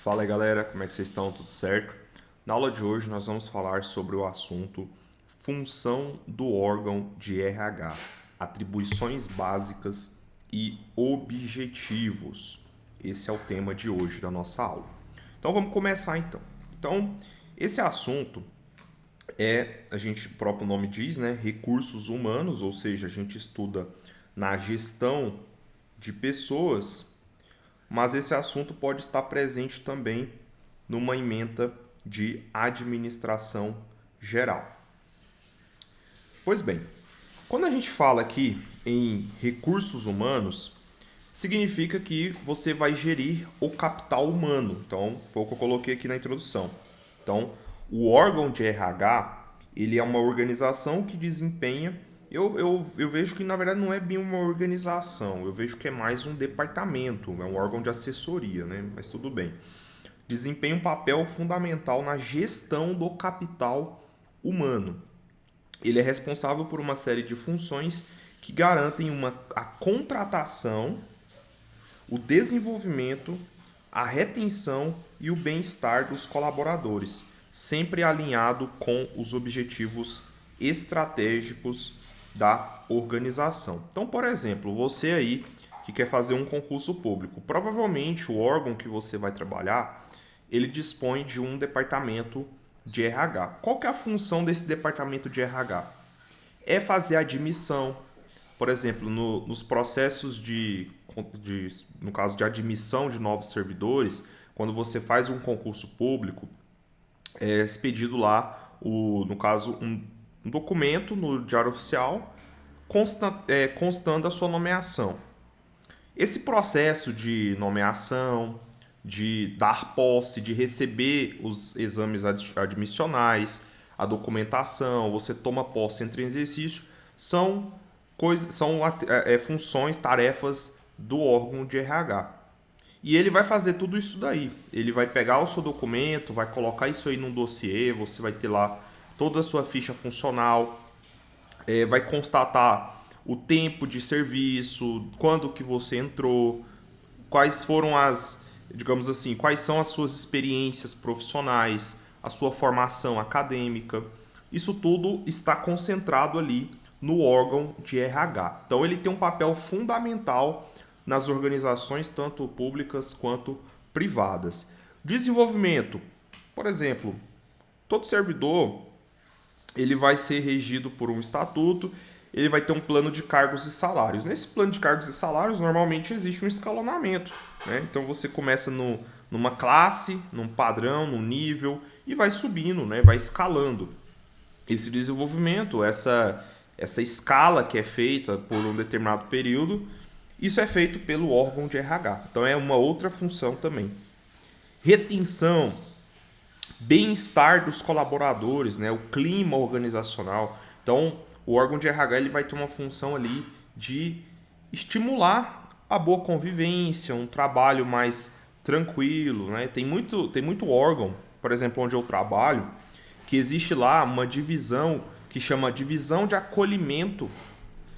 Fala aí galera, como é que vocês estão? Tudo certo? Na aula de hoje nós vamos falar sobre o assunto função do órgão de RH, atribuições básicas e objetivos. Esse é o tema de hoje da nossa aula. Então vamos começar então. Esse assunto o próprio nome diz, né, recursos humanos, ou seja, a gente estuda na gestão de pessoas, mas esse assunto pode estar presente também numa ementa de administração geral. Pois bem, quando a gente fala aqui em recursos humanos, significa que você vai gerir o capital humano. Então, foi o que eu coloquei aqui na introdução. Então, o órgão de RH, ele é uma organização que desempenha. Eu vejo que, na verdade, não é bem uma organização. Eu vejo que é mais um departamento, é um órgão de assessoria, né? Mas tudo bem. Desempenha um papel fundamental na gestão do capital humano. Ele é responsável por uma série de funções que garantem a contratação, o desenvolvimento, a retenção e o bem-estar dos colaboradores, sempre alinhado com os objetivos estratégicos da organização. Então, por exemplo, você aí que quer fazer um concurso público, provavelmente o órgão que você vai trabalhar, ele dispõe de um departamento de RH. Qual que é a função desse departamento de RH? É fazer a admissão, por exemplo, nos processos no caso de admissão de novos servidores, quando você faz um concurso público, é expedido lá, no caso, um documento no Diário Oficial constando a sua nomeação. Esse processo de nomeação, de dar posse, de receber os exames admissionais, a documentação, você toma posse entre exercício, são funções, tarefas do órgão de RH. E ele vai fazer tudo isso daí. Ele vai pegar o seu documento, vai colocar isso aí num dossiê, você vai ter lá toda a sua ficha funcional, vai constatar o tempo de serviço, quando que você entrou, quais foram digamos assim, quais são as suas experiências profissionais, a sua formação acadêmica. Isso tudo está concentrado ali no órgão de RH. Então ele tem um papel fundamental nas organizações, tanto públicas quanto privadas. Desenvolvimento. Por exemplo, todo servidor ele vai ser regido por um estatuto, ele vai ter um plano de cargos e salários. Nesse plano de cargos e salários, normalmente existe um escalonamento, né? Então você começa numa classe, num padrão, num nível, e vai subindo, né? Vai escalando. Esse desenvolvimento, essa escala que é feita por um determinado período, isso é feito pelo órgão de RH. Então é uma outra função também. Retenção, bem-estar dos colaboradores, né? O clima organizacional. Então, o órgão de RH ele vai ter uma função ali de estimular a boa convivência, um trabalho mais tranquilo, né? Tem muito órgão, por exemplo, onde eu trabalho, que existe lá uma divisão que chama divisão de acolhimento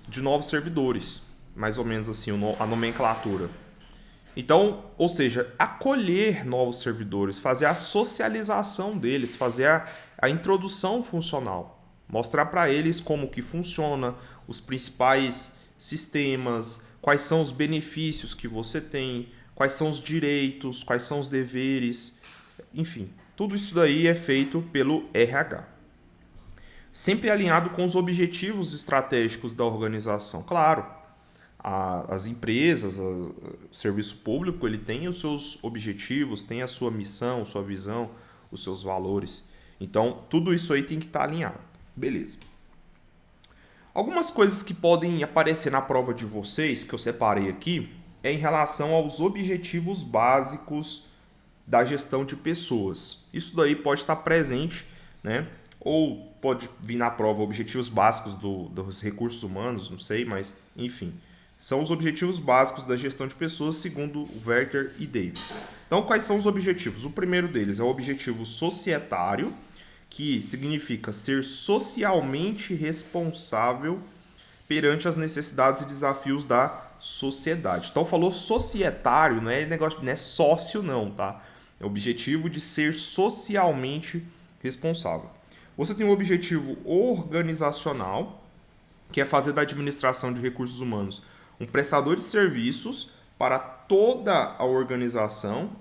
de novos servidores, mais ou menos assim a nomenclatura. Então, ou seja, acolher novos servidores, fazer a socialização deles, fazer a introdução funcional, mostrar para eles como que funciona, os principais sistemas, quais são os benefícios que você tem, quais são os direitos, quais são os deveres, enfim, tudo isso daí é feito pelo RH. Sempre alinhado com os objetivos estratégicos da organização, claro. As empresas, o serviço público, ele tem os seus objetivos, tem a sua missão, sua visão, os seus valores. Então, tudo isso aí tem que estar alinhado. Beleza. Algumas coisas que podem aparecer na prova de vocês, que eu separei aqui, é em relação aos objetivos básicos da gestão de pessoas. Isso daí pode estar presente, né? Ou pode vir na prova objetivos básicos dos recursos humanos, não sei, mas enfim. São os objetivos básicos da gestão de pessoas, segundo Werther e Davis. Então, quais são os objetivos? O primeiro deles é o objetivo societário, que significa ser socialmente responsável perante as necessidades e desafios da sociedade. Então, falou societário, não é negócio, não é sócio não, tá? É o objetivo de ser socialmente responsável. Você tem o objetivo organizacional, que é fazer da administração de recursos humanos um prestador de serviços para toda a organização,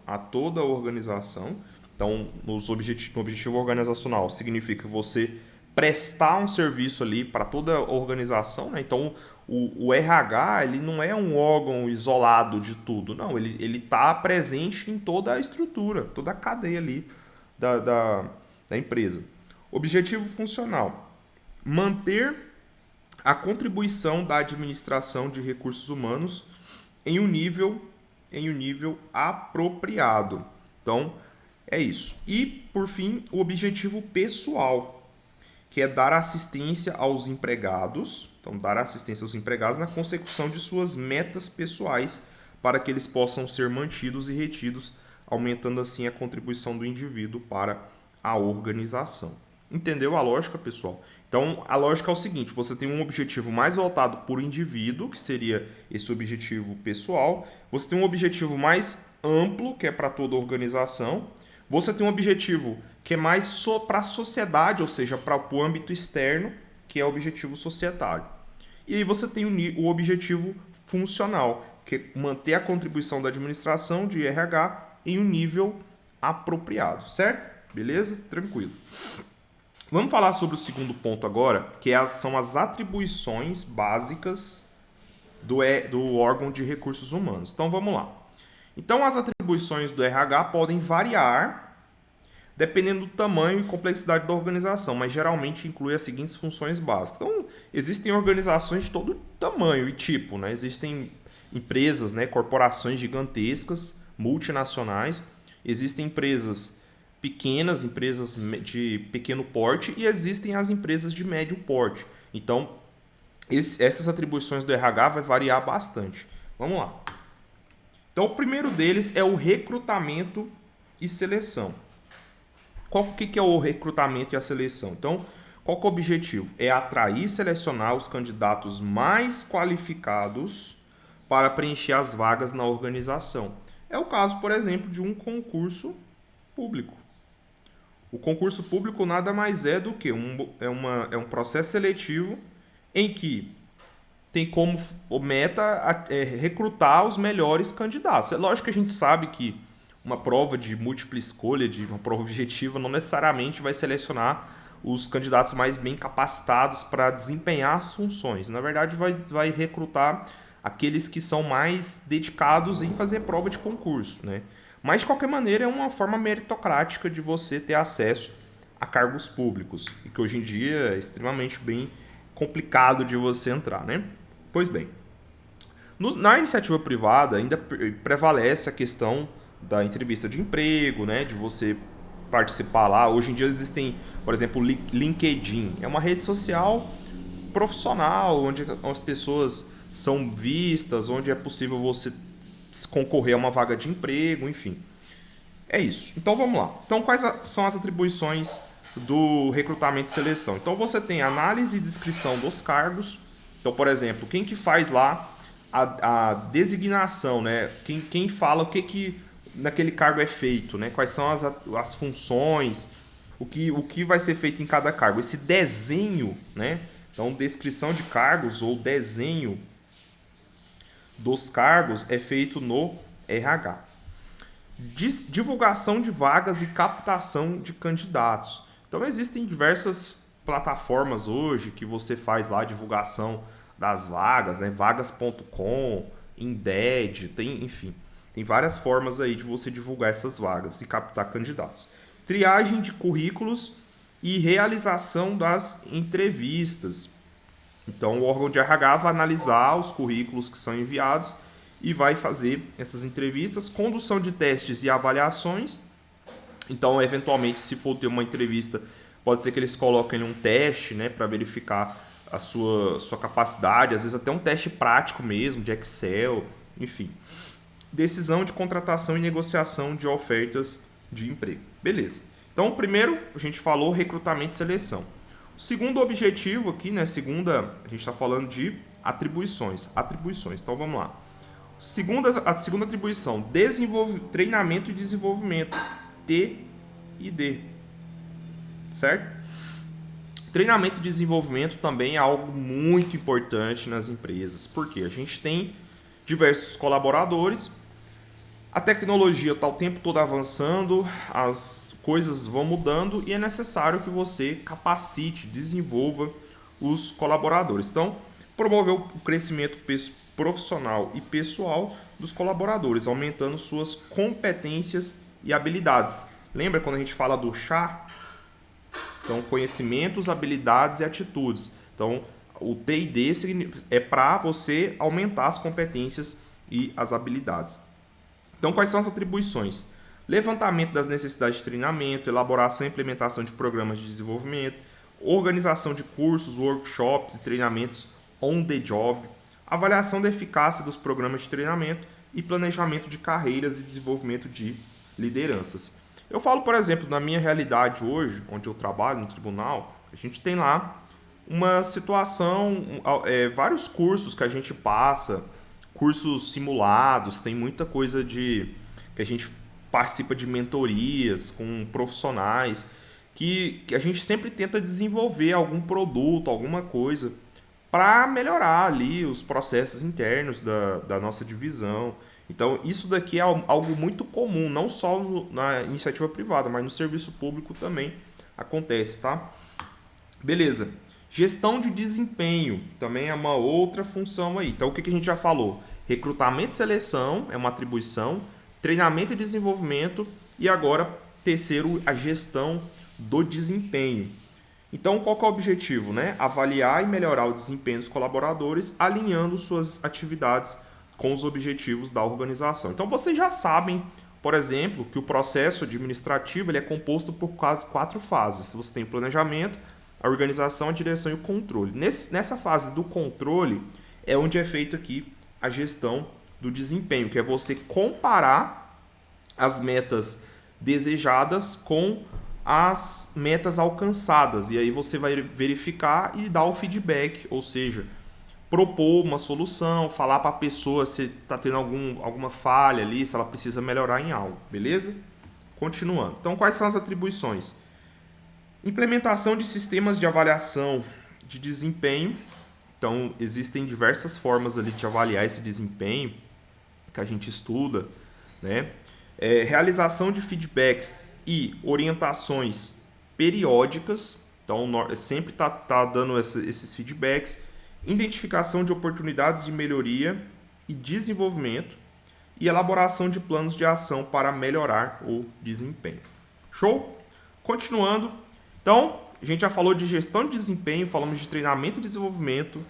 Então, no objetivo organizacional, significa você prestar um serviço ali para toda a organização, né? Então, o RH ele não é um órgão isolado de tudo, não. Ele está presente em toda a estrutura, toda a cadeia ali da empresa. Objetivo funcional: manter a contribuição da administração de recursos humanos em um nível apropriado. Então, é isso. E, por fim, o objetivo pessoal, que é dar assistência aos empregados. Então, dar assistência aos empregados na consecução de suas metas pessoais para que eles possam ser mantidos e retidos, aumentando assim a contribuição do indivíduo para a organização. Entendeu a lógica, pessoal? Então, a lógica é o seguinte: você tem um objetivo mais voltado por indivíduo, que seria esse objetivo pessoal. Você tem um objetivo mais amplo, que é para toda a organização. Você tem um objetivo que é mais para a sociedade, ou seja, para o âmbito externo, que é o objetivo societário. E aí você tem o objetivo funcional, que é manter a contribuição da administração de RH em um nível apropriado, certo? Beleza? Tranquilo. Vamos falar sobre o segundo ponto agora, que são as atribuições básicas do órgão de recursos humanos. Então, vamos lá. Então, as atribuições do RH podem variar dependendo do tamanho e complexidade da organização, mas geralmente inclui as seguintes funções básicas. Então, existem organizações de todo tamanho e tipo, né? Existem empresas, né, corporações gigantescas, multinacionais, existem empresas pequenas, empresas de pequeno porte, e existem as empresas de médio porte. Então, essas atribuições do RH vai variar bastante. Vamos lá. Então, o primeiro deles é o recrutamento e seleção. O que é o recrutamento e a seleção? Então, qual que é o objetivo? É atrair e selecionar os candidatos mais qualificados para preencher as vagas na organização. É o caso, por exemplo, de um concurso público. O concurso público nada mais é do que um processo seletivo em que tem como meta recrutar os melhores candidatos. É lógico que a gente sabe que uma prova de múltipla escolha, de uma prova objetiva, não necessariamente vai selecionar os candidatos mais bem capacitados para desempenhar as funções. Na verdade, vai recrutar aqueles que são mais dedicados em fazer prova de concurso, né? Mas, de qualquer maneira, é uma forma meritocrática de você ter acesso a cargos públicos, e que hoje em dia é extremamente bem complicado de você entrar, né? Pois bem, na iniciativa privada ainda prevalece a questão da entrevista de emprego, né? De você participar lá. Hoje em dia existem, por exemplo, o LinkedIn. É uma rede social profissional, onde as pessoas são vistas, onde é possível você concorrer a uma vaga de emprego, enfim. É isso. Então vamos lá. Então quais são as atribuições do recrutamento e seleção? Então você tem análise e descrição dos cargos. Então, por exemplo, quem que faz lá a designação, né? Quem fala o que naquele cargo é feito, né? Quais são as funções, o que vai ser feito em cada cargo. Esse desenho, né? Então, descrição de cargos ou desenho dos cargos é feito no RH. Divulgação de vagas e captação de candidatos. Então, existem diversas plataformas hoje que você faz lá a divulgação das vagas, né? Vagas.com, Indeed, enfim. Tem várias formas aí de você divulgar essas vagas e captar candidatos. Triagem de currículos e realização das entrevistas. Então, o órgão de RH vai analisar os currículos que são enviados e vai fazer essas entrevistas, condução de testes e avaliações. Então, eventualmente, se for ter uma entrevista, pode ser que eles coloquem um teste, né, para verificar a sua capacidade, às vezes até um teste prático mesmo, de Excel, enfim. Decisão de contratação e negociação de ofertas de emprego. Beleza. Então, primeiro, a gente falou recrutamento e seleção. O segundo objetivo aqui, né, a gente está falando de atribuições. Então, vamos lá. A segunda atribuição, treinamento e desenvolvimento, T&D, certo? Treinamento e desenvolvimento também é algo muito importante nas empresas, porque a gente tem diversos colaboradores, a tecnologia está o tempo todo avançando, as coisas vão mudando e é necessário que você capacite, desenvolva os colaboradores. Então, promover o crescimento profissional e pessoal dos colaboradores, aumentando suas competências e habilidades. Lembra quando a gente fala do chá? Então, conhecimentos, habilidades e atitudes. Então, o T&D é para você aumentar as competências e as habilidades. Então, quais são as atribuições? Levantamento das necessidades de treinamento, elaboração e implementação de programas de desenvolvimento, organização de cursos, workshops e treinamentos on the job, avaliação da eficácia dos programas de treinamento e planejamento de carreiras e desenvolvimento de lideranças. Eu falo, por exemplo, na minha realidade hoje, onde eu trabalho no tribunal, a gente tem lá uma situação, vários cursos que a gente passa, cursos simulados, tem muita coisa que a gente participa de mentorias com profissionais, que a gente sempre tenta desenvolver algum produto, alguma coisa, para melhorar ali os processos internos da nossa divisão. Então, isso daqui é algo muito comum, não só na iniciativa privada, mas no serviço público também acontece, tá? Beleza. Gestão de desempenho também é uma outra função aí. Então, o que a gente já falou? Recrutamento e seleção é uma atribuição, treinamento e desenvolvimento e agora, terceiro, a gestão do desempenho. Então, qual que é o objetivo, né? Avaliar e melhorar o desempenho dos colaboradores, alinhando suas atividades com os objetivos da organização. Então, vocês já sabem, por exemplo, que o processo administrativo ele é composto por quase 4 fases. Você tem o planejamento, a organização, a direção e o controle. Nessa fase do controle é onde é feito aqui a gestão do desempenho, que é você comparar as metas desejadas com as metas alcançadas. E aí você vai verificar e dar o feedback, ou seja, propor uma solução, falar para a pessoa se está tendo alguma falha ali, se ela precisa melhorar em algo, beleza? Continuando. Então, quais são as atribuições? Implementação de sistemas de avaliação de desempenho. Então, existem diversas formas ali de avaliar esse desempenho que a gente estuda, né? Realização de feedbacks e orientações periódicas. Então, sempre tá dando esses feedbacks. Identificação de oportunidades de melhoria e desenvolvimento e elaboração de planos de ação para melhorar o desempenho. Show? Continuando. Então, a gente já falou de gestão de desempenho, falamos de treinamento e desenvolvimento,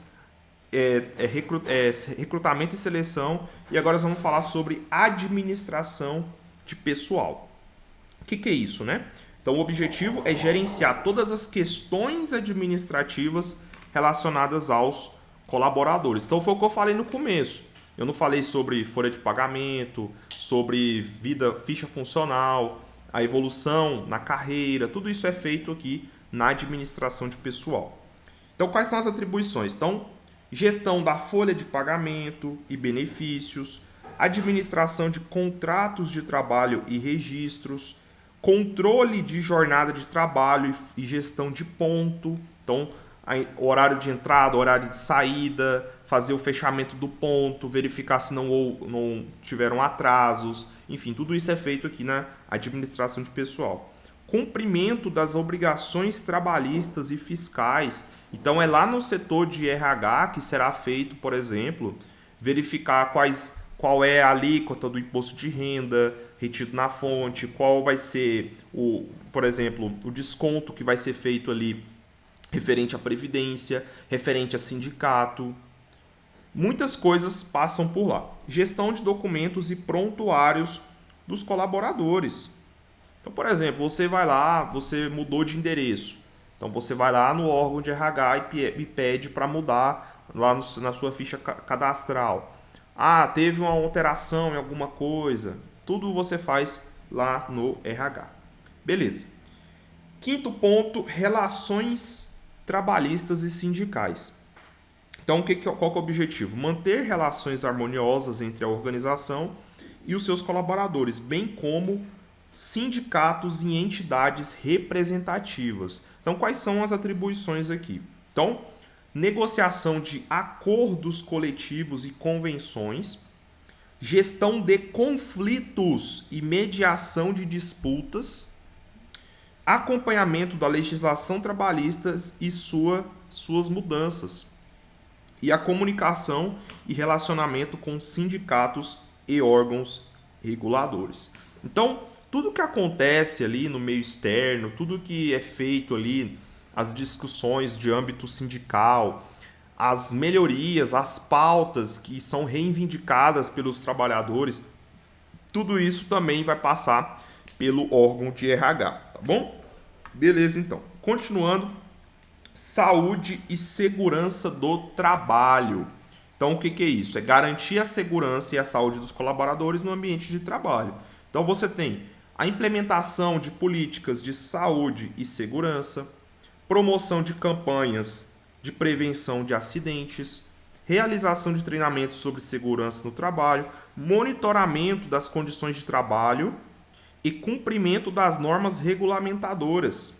recrutamento e seleção, e agora nós vamos falar sobre administração de pessoal. O que é isso, né? Então, o objetivo é gerenciar todas as questões administrativas relacionadas aos colaboradores. Então, foi o que eu falei no começo. Eu não falei sobre folha de pagamento, sobre ficha funcional, a evolução na carreira, tudo isso é feito aqui na administração de pessoal. Então, quais são as atribuições? Então, gestão da folha de pagamento e benefícios, administração de contratos de trabalho e registros, controle de jornada de trabalho e gestão de ponto. Então, horário de entrada, horário de saída, fazer o fechamento do ponto, verificar se não tiveram atrasos, enfim, tudo isso é feito aqui na administração de pessoal. Cumprimento das obrigações trabalhistas e fiscais. Então, é lá no setor de RH que será feito, por exemplo, verificar qual é a alíquota do imposto de renda retido na fonte, qual vai ser, por exemplo, o desconto que vai ser feito ali referente à previdência, referente a sindicato. Muitas coisas passam por lá. Gestão de documentos e prontuários dos colaboradores. Então, por exemplo, você vai lá, você mudou de endereço. Então, você vai lá no órgão de RH e pede para mudar lá na sua ficha cadastral. Ah, teve uma alteração em alguma coisa. Tudo você faz lá no RH. Beleza. Quinto ponto, relações trabalhistas e sindicais. Então, qual que é o objetivo? Manter relações harmoniosas entre a organização e os seus colaboradores, bem como sindicatos e entidades representativas. Então, quais são as atribuições aqui? Então, negociação de acordos coletivos e convenções, gestão de conflitos e mediação de disputas, acompanhamento da legislação trabalhista e suas mudanças, e a comunicação e relacionamento com sindicatos e órgãos reguladores. Então, tudo que acontece ali no meio externo, tudo que é feito ali, as discussões de âmbito sindical, as melhorias, as pautas que são reivindicadas pelos trabalhadores, tudo isso também vai passar pelo órgão de RH, tá bom? Beleza, então. Continuando, saúde e segurança do trabalho. Então, o que é isso? É garantir a segurança e a saúde dos colaboradores no ambiente de trabalho. Então, você tem a implementação de políticas de saúde e segurança, promoção de campanhas de prevenção de acidentes, realização de treinamentos sobre segurança no trabalho, monitoramento das condições de trabalho e cumprimento das normas regulamentadoras,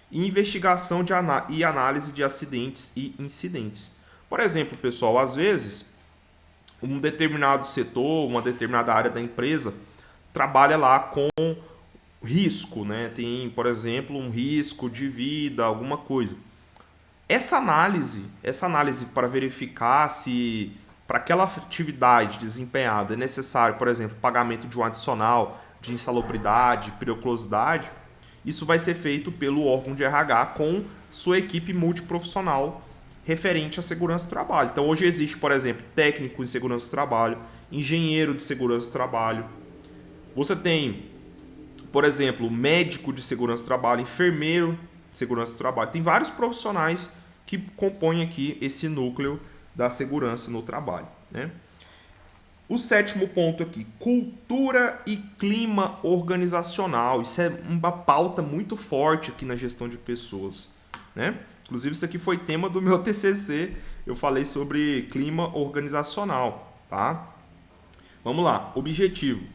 investigação e análise de acidentes e incidentes. Por exemplo, pessoal, às vezes um determinado setor, uma determinada área da empresa trabalha lá com risco, né? Tem, por exemplo, um risco de vida, alguma coisa. Essa análise para verificar se para aquela atividade desempenhada é necessário, por exemplo, pagamento de um adicional de insalubridade, periculosidade, isso vai ser feito pelo órgão de RH com sua equipe multiprofissional referente à segurança do trabalho. Então, hoje existe, por exemplo, técnico em segurança do trabalho, engenheiro de segurança do trabalho. Você tem, por exemplo, médico de segurança do trabalho, enfermeiro de segurança do trabalho. Tem vários profissionais que compõem aqui esse núcleo da segurança no trabalho, né? O 7º ponto aqui, cultura e clima organizacional. Isso é uma pauta muito forte aqui na gestão de pessoas, né? Inclusive, isso aqui foi tema do meu TCC. Eu falei sobre clima organizacional, tá? Vamos lá. Objetivo: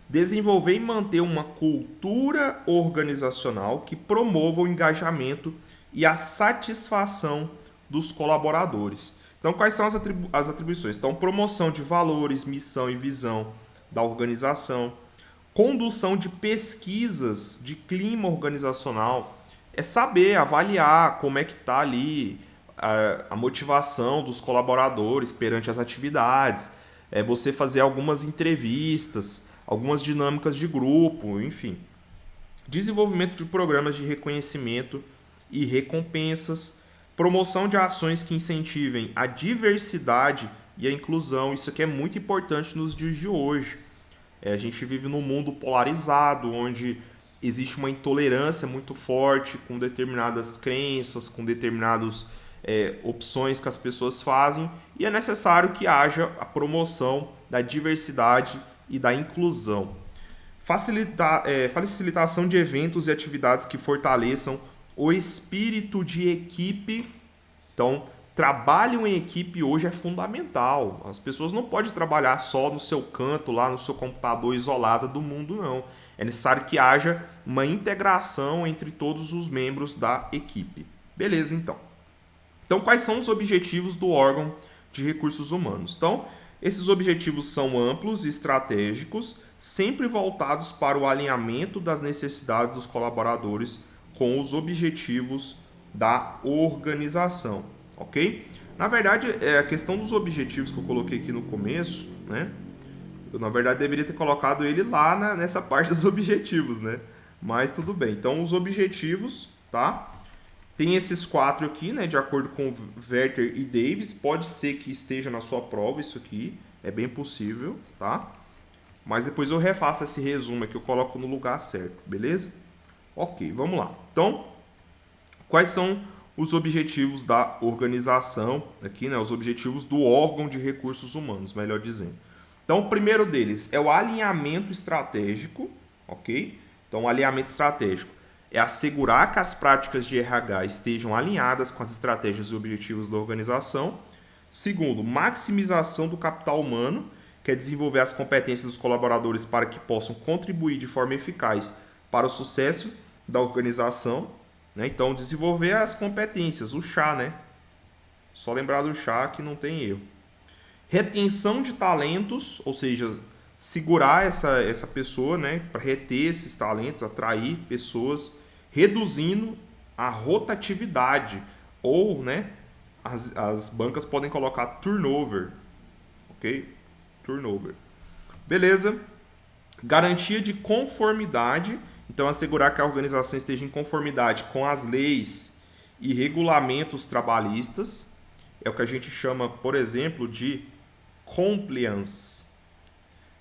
desenvolver e manter uma cultura organizacional que promova o engajamento e a satisfação dos colaboradores. Então, quais são as atribuições? Então, promoção de valores, missão e visão da organização, condução de pesquisas de clima organizacional, é saber avaliar como é que está ali a motivação dos colaboradores perante as atividades, é você fazer algumas entrevistas, algumas dinâmicas de grupo, enfim. Desenvolvimento de programas de reconhecimento e recompensas, promoção de ações que incentivem a diversidade e a inclusão. Isso aqui é muito importante nos dias de hoje. A gente vive num mundo polarizado, onde existe uma intolerância muito forte com determinadas crenças, com determinadas opções que as pessoas fazem, e é necessário que haja a promoção da diversidade e da inclusão. Facilitação de eventos e atividades que fortaleçam o espírito de equipe. Então, trabalho em equipe hoje é fundamental. As pessoas não podem trabalhar só no seu canto, lá no seu computador, isolada do mundo, não. É necessário que haja uma integração entre todos os membros da equipe. Beleza, então. Então, quais são os objetivos do órgão de recursos humanos? Então, esses objetivos são amplos e estratégicos, sempre voltados para o alinhamento das necessidades dos colaboradores com os objetivos da organização, ok? Na verdade, a questão dos objetivos que eu coloquei aqui no começo, né? Eu, na verdade, deveria ter colocado ele lá nessa parte dos objetivos, né? Mas tudo bem. Então, os objetivos, tá? Tem esses 4 aqui, né? De acordo com Werther e Davis. Pode ser que esteja na sua prova isso aqui. É bem possível, tá? Mas depois eu refaço esse resumo aqui, eu coloco no lugar certo, beleza? Ok, vamos lá. Então, quais são os objetivos da organização aqui, né? Os objetivos do órgão de recursos humanos, melhor dizendo. Então, o primeiro deles é o alinhamento estratégico, ok? Então, o alinhamento estratégico é assegurar que as práticas de RH estejam alinhadas com as estratégias e objetivos da organização. Segundo, maximização do capital humano, que é desenvolver as competências dos colaboradores para que possam contribuir de forma eficaz para o sucesso da organização. Né? Então, desenvolver as competências, o chá, né? Só lembrar do chá que não tem erro. Retenção de talentos, ou seja, segurar essa pessoa, né? Para reter esses talentos, atrair pessoas, reduzindo a rotatividade, ou, né? As bancas podem colocar turnover, ok? Turnover. Beleza. Garantia de conformidade. Então, assegurar que a organização esteja em conformidade com as leis e regulamentos trabalhistas. É o que a gente chama, por exemplo, de compliance.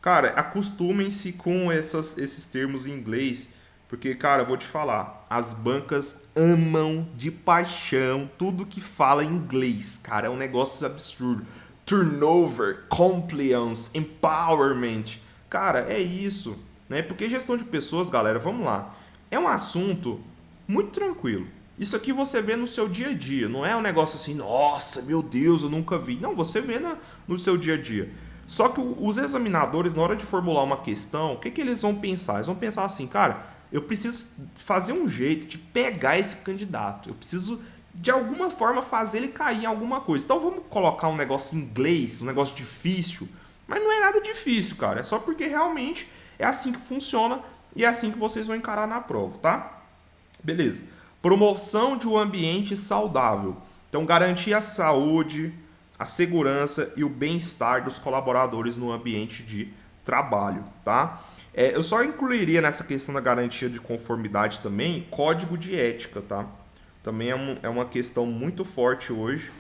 Cara, acostumem-se com esses termos em inglês, porque, cara, eu vou te falar, as bancas amam de paixão tudo que fala inglês, cara, é um negócio absurdo. Turnover, compliance, empowerment, cara, é isso, né? Porque gestão de pessoas, galera, vamos lá, é um assunto muito tranquilo. Isso aqui você vê no seu dia a dia, não é um negócio assim, nossa, meu Deus, eu nunca vi. Não, você vê no seu dia a dia. Só que os examinadores, na hora de formular uma questão, o que eles vão pensar? Eles vão pensar assim, cara, eu preciso fazer um jeito de pegar esse candidato. Eu preciso, de alguma forma, fazer ele cair em alguma coisa. Então vamos colocar um negócio em inglês, um negócio difícil. Mas não é nada difícil, cara. É só porque realmente é assim que funciona e é assim que vocês vão encarar na prova, tá? Beleza. Promoção de um ambiente saudável. Então, garantir a saúde, a segurança e o bem-estar dos colaboradores no ambiente de trabalho, tá? Eu só incluiria nessa questão da garantia de conformidade também código de ética, tá? Também é uma questão muito forte hoje,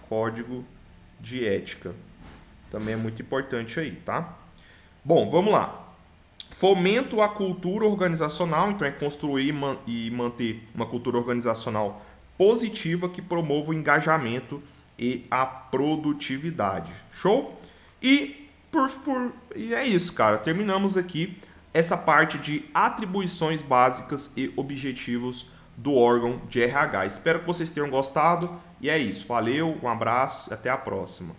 código de ética. Também é muito importante aí, tá? Bom, vamos lá. Fomento à cultura organizacional, então é construir e manter uma cultura organizacional positiva que promova o engajamento e a produtividade. Show? E é isso, cara. Terminamos aqui essa parte de atribuições básicas e objetivos do órgão de RH. Espero que vocês tenham gostado. E é isso. Valeu, um abraço e até a próxima.